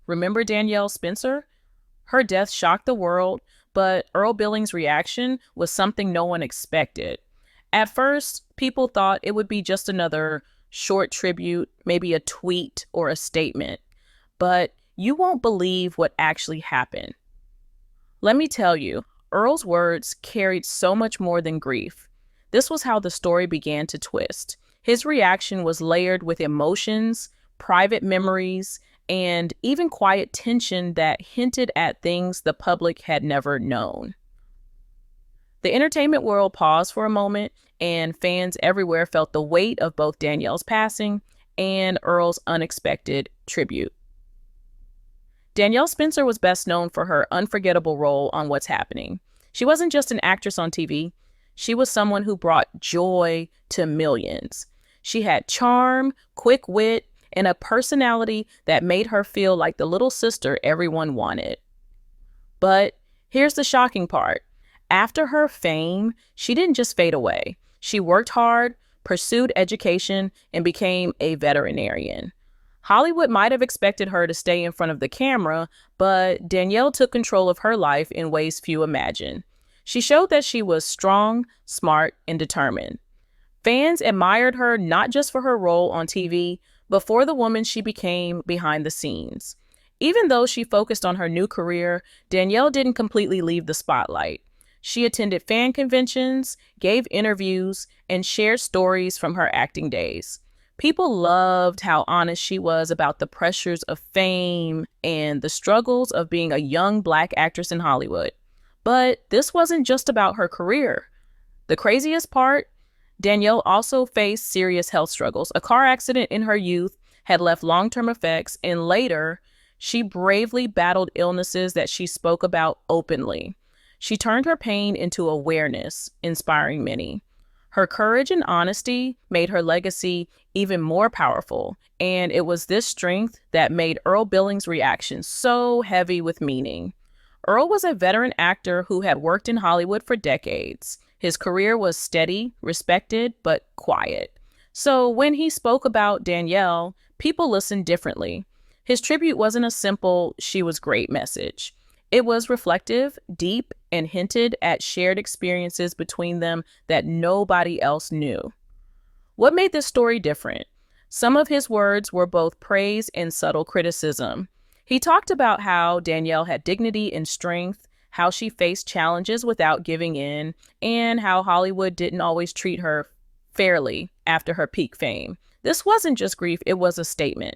Remember Danielle Spencer? Her death shocked the world, but Earl Billings' reaction was something no one expected. At first, people thought it would be just another short tribute, maybe a tweet or a statement. But you won't believe what actually happened. Let me tell you, Earl's words carried so much more than grief. This was how the story began to twist. His reaction was layered with emotions, private memories, and even quiet tension that hinted at things the public had never known. The entertainment world paused for a moment, and fans everywhere felt the weight of both Danielle's passing and Earl's unexpected tribute. Danielle Spencer was best known for her unforgettable role on What's Happening. She wasn't just an actress on TV, she was someone who brought joy to millions. She had charm, quick wit, and a personality that made her feel like the little sister everyone wanted. But here's the shocking part. After her fame, she didn't just fade away. She worked hard, pursued education, and became a veterinarian. Hollywood might have expected her to stay in front of the camera, but Danielle took control of her life in ways few imagined. She showed that she was strong, smart, and determined. Fans admired her not just for her role on TV, but for the woman she became behind the scenes. Even though she focused on her new career, Danielle didn't completely leave the spotlight. She attended fan conventions, gave interviews, and shared stories from her acting days. People loved how honest she was about the pressures of fame and the struggles of being a young Black actress in Hollywood. But this wasn't just about her career. The craziest part, Danielle also faced serious health struggles. A car accident in her youth had left long-term effects, and later, she bravely battled illnesses that she spoke about openly. She turned her pain into awareness, inspiring many. Her courage and honesty made her legacy even more powerful, and it was this strength that made Earl Billings' reaction so heavy with meaning. Earl was a veteran actor who had worked in Hollywood for decades. His career was steady, respected, but quiet. So when he spoke about Danielle, people listened differently. His tribute wasn't a simple, "she was great" message. It was reflective, deep, and hinted at shared experiences between them that nobody else knew. What made this story different? Some of his words were both praise and subtle criticism. He talked about how Danielle had dignity and strength, how she faced challenges without giving in, and how Hollywood didn't always treat her fairly after her peak fame. This wasn't just grief, it was a statement.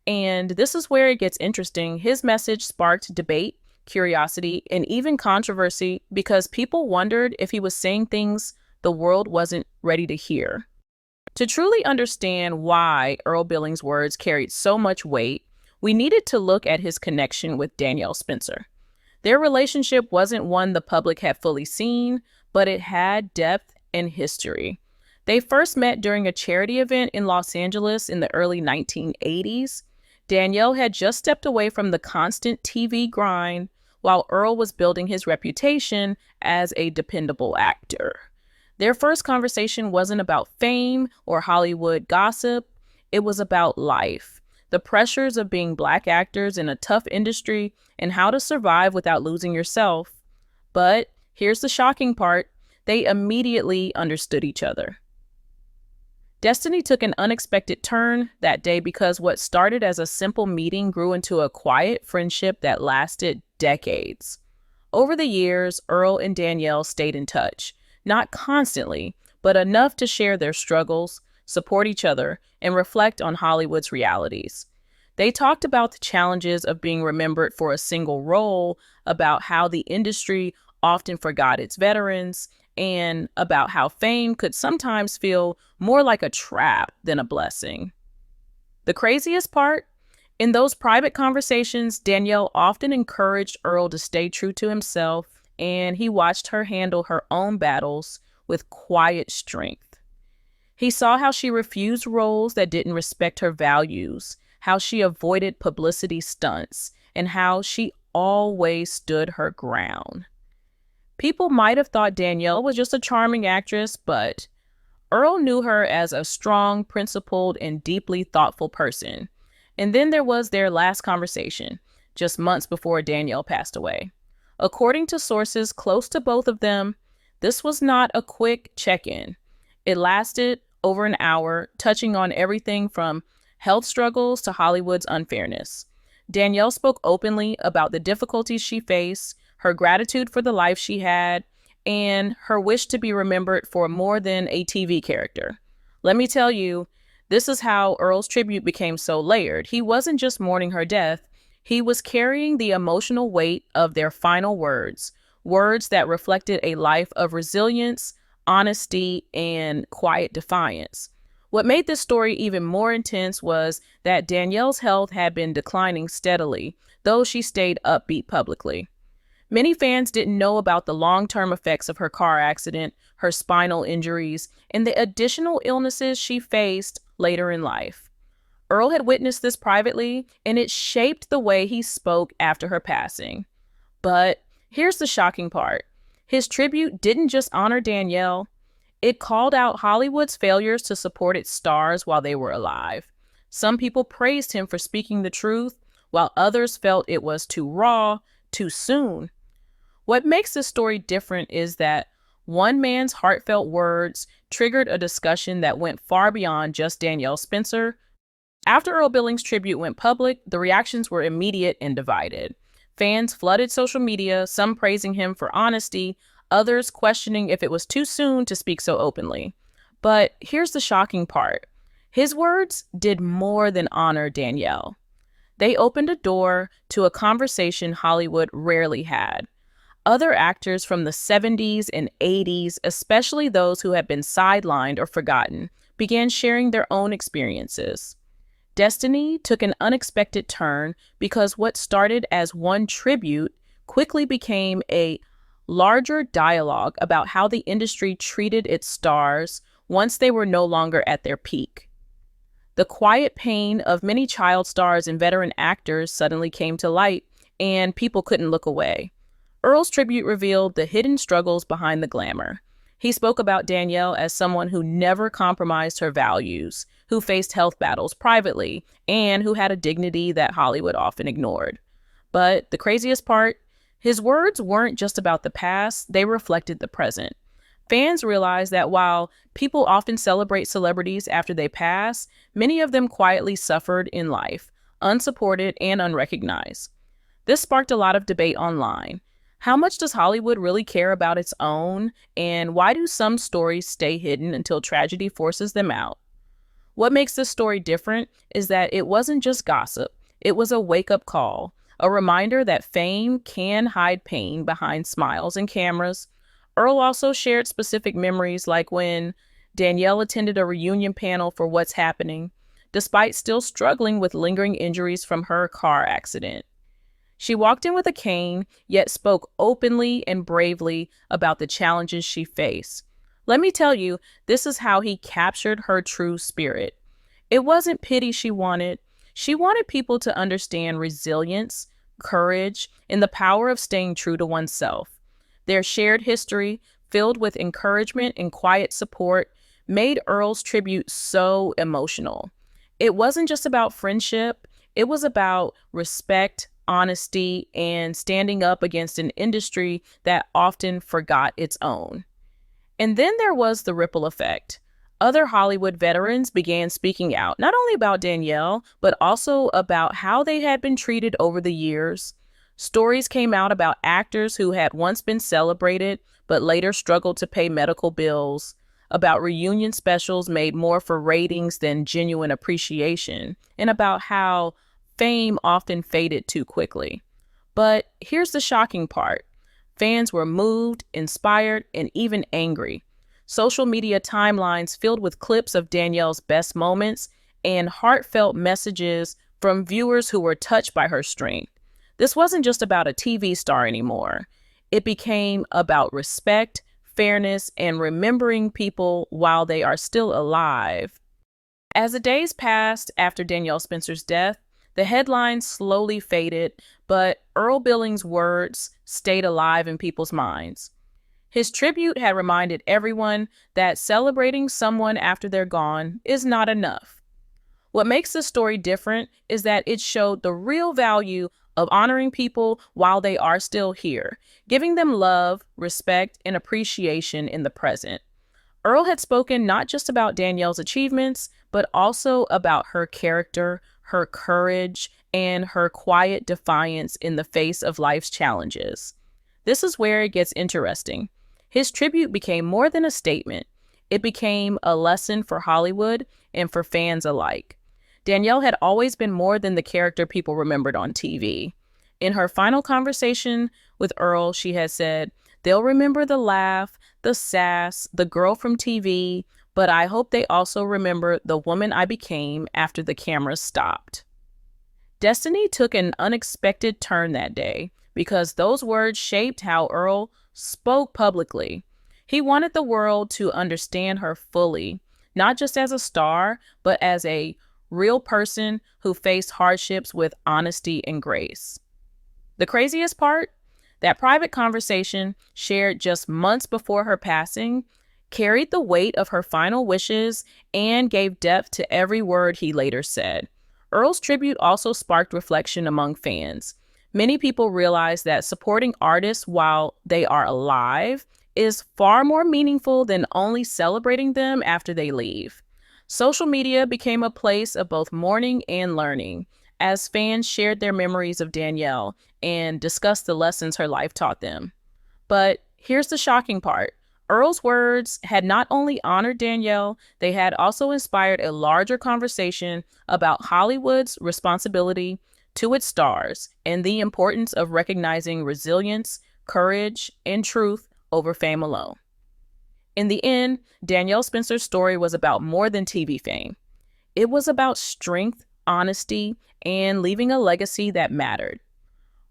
And this is where it gets interesting. His message sparked debate, curiosity, and even controversy because people wondered if he was saying things the world wasn't ready to hear. To truly understand why Earl Billings' words carried so much weight, we needed to look at his connection with Danielle Spencer. Their relationship wasn't one the public had fully seen, but it had depth and history. They first met during a charity event in Los Angeles in the early 1980s. Danielle had just stepped away from the constant TV grind while Earl was building his reputation as a dependable actor. Their first conversation wasn't about fame or Hollywood gossip. It was about life, the pressures of being Black actors in a tough industry, and how to survive without losing yourself. But here's the shocking part. They immediately understood each other. Destiny took an unexpected turn that day because what started as a simple meeting grew into a quiet friendship that lasted decades. Over the years, Earl and Danielle stayed in touch, not constantly, but enough to share their struggles, support each other, and reflect on Hollywood's realities. They talked about the challenges of being remembered for a single role, about how the industry often forgot its veterans, and about how fame could sometimes feel more like a trap than a blessing. The craziest part? In those private conversations, Danielle often encouraged Earl to stay true to himself, and he watched her handle her own battles with quiet strength. He saw how she refused roles that didn't respect her values, how she avoided publicity stunts, and how she always stood her ground. People might have thought Danielle was just a charming actress, but Earl knew her as a strong, principled, and deeply thoughtful person. And then there was their last conversation, just months before Danielle passed away. According to sources close to both of them, this was not a quick check-in. It lasted over an hour, touching on everything from health struggles to Hollywood's unfairness. Danielle spoke openly about the difficulties she faced, her gratitude for the life she had, and her wish to be remembered for more than a TV character. Let me tell you, this is how Earl's tribute became so layered. He wasn't just mourning her death, he was carrying the emotional weight of their final words, words that reflected a life of resilience, honesty, and quiet defiance. What made this story even more intense was that Danielle's health had been declining steadily, though she stayed upbeat publicly. Many fans didn't know about the long-term effects of her car accident, her spinal injuries, and the additional illnesses she faced later in life. Earl had witnessed this privately, and it shaped the way he spoke after her passing. But here's the shocking part. His tribute didn't just honor Danielle, it called out Hollywood's failures to support its stars while they were alive. Some people praised him for speaking the truth, while others felt it was too raw, too soon. What makes this story different is that one man's heartfelt words triggered a discussion that went far beyond just Danielle Spencer. After Earl Billings' tribute went public, the reactions were immediate and divided. Fans flooded social media, some praising him for honesty, others questioning if it was too soon to speak so openly. But here's the shocking part. His words did more than honor Danielle. They opened a door to a conversation Hollywood rarely had. Other actors from the 70s and 80s, especially those who had been sidelined or forgotten, began sharing their own experiences. Destiny took an unexpected turn because what started as one tribute quickly became a larger dialogue about how the industry treated its stars once they were no longer at their peak. The quiet pain of many child stars and veteran actors suddenly came to light, and people couldn't look away. Earl's tribute revealed the hidden struggles behind the glamour. He spoke about Danielle as someone who never compromised her values, who faced health battles privately, and who had a dignity that Hollywood often ignored. But the craziest part, his words weren't just about the past, they reflected the present. Fans realized that while people often celebrate celebrities after they pass, many of them quietly suffered in life, unsupported and unrecognized. This sparked a lot of debate online. How much does Hollywood really care about its own, and why do some stories stay hidden until tragedy forces them out? What makes this story different is that it wasn't just gossip, it was a wake-up call, a reminder that fame can hide pain behind smiles and cameras. Earl also shared specific memories like when Danielle attended a reunion panel for What's Happening, despite still struggling with lingering injuries from her car accident. She walked in with a cane, yet spoke openly and bravely about the challenges she faced. Let me tell you, this is how he captured her true spirit. It wasn't pity she wanted. She wanted people to understand resilience, courage, and the power of staying true to oneself. Their shared history, filled with encouragement and quiet support, made Earl's tribute so emotional. It wasn't just about friendship, it was about respect, honesty, and standing up against an industry that often forgot its own. And then there was the ripple effect. Other Hollywood veterans began speaking out, not only about Danielle, but also about how they had been treated over the years. Stories came out about actors who had once been celebrated, but later struggled to pay medical bills, about reunion specials made more for ratings than genuine appreciation, and about how fame often faded too quickly. But here's the shocking part. Fans were moved, inspired, and even angry. Social media timelines filled with clips of Danielle's best moments and heartfelt messages from viewers who were touched by her strength. This wasn't just about a TV star anymore. It became about respect, fairness, and remembering people while they are still alive. As the days passed after Danielle Spencer's death, the headlines slowly faded, but Earl Billings' words stayed alive in people's minds. His tribute had reminded everyone that celebrating someone after they're gone is not enough. What makes this story different is that it showed the real value of honoring people while they are still here, giving them love, respect, and appreciation in the present. Earl had spoken not just about Danielle's achievements, but also about her character, her courage, and her quiet defiance in the face of life's challenges. This is where it gets interesting. His tribute became more than a statement. It became a lesson for Hollywood and for fans alike. Danielle had always been more than the character people remembered on TV. In her final conversation with Earl, she had said, "They'll remember the laugh, the sass, the girl from TV, but I hope they also remember the woman I became after the cameras stopped." Destiny took an unexpected turn that day because those words shaped how Earl spoke publicly. He wanted the world to understand her fully, not just as a star, but as a real person who faced hardships with honesty and grace. The craziest part? That private conversation, shared just months before her passing, carried the weight of her final wishes and gave depth to every word he later said. Earl's tribute also sparked reflection among fans. Many people realized that supporting artists while they are alive is far more meaningful than only celebrating them after they leave. Social media became a place of both mourning and learning, as fans shared their memories of Danielle and discussed the lessons her life taught them. But here's the shocking part. Earl's words had not only honored Danielle, they had also inspired a larger conversation about Hollywood's responsibility to its stars and the importance of recognizing resilience, courage, and truth over fame alone. In the end, Danielle Spencer's story was about more than TV fame. It was about strength, honesty, and leaving a legacy that mattered.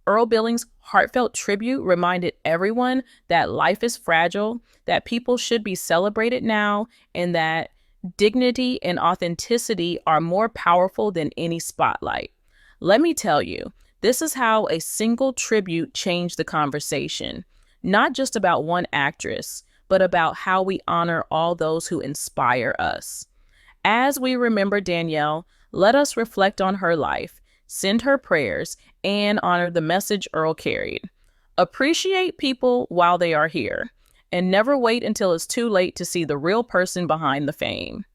Earl Billings' heartfelt tribute reminded everyone that life is fragile, that people should be celebrated now, and that dignity and authenticity are more powerful than any spotlight. Let me tell you, this is how a single tribute changed the conversation, not just about one actress, but about how we honor all those who inspire us. As we remember Danielle, let us reflect on her life, send her prayers, and honor the message Earl carried. Appreciate people while they are here, and never wait until it's too late to see the real person behind the fame.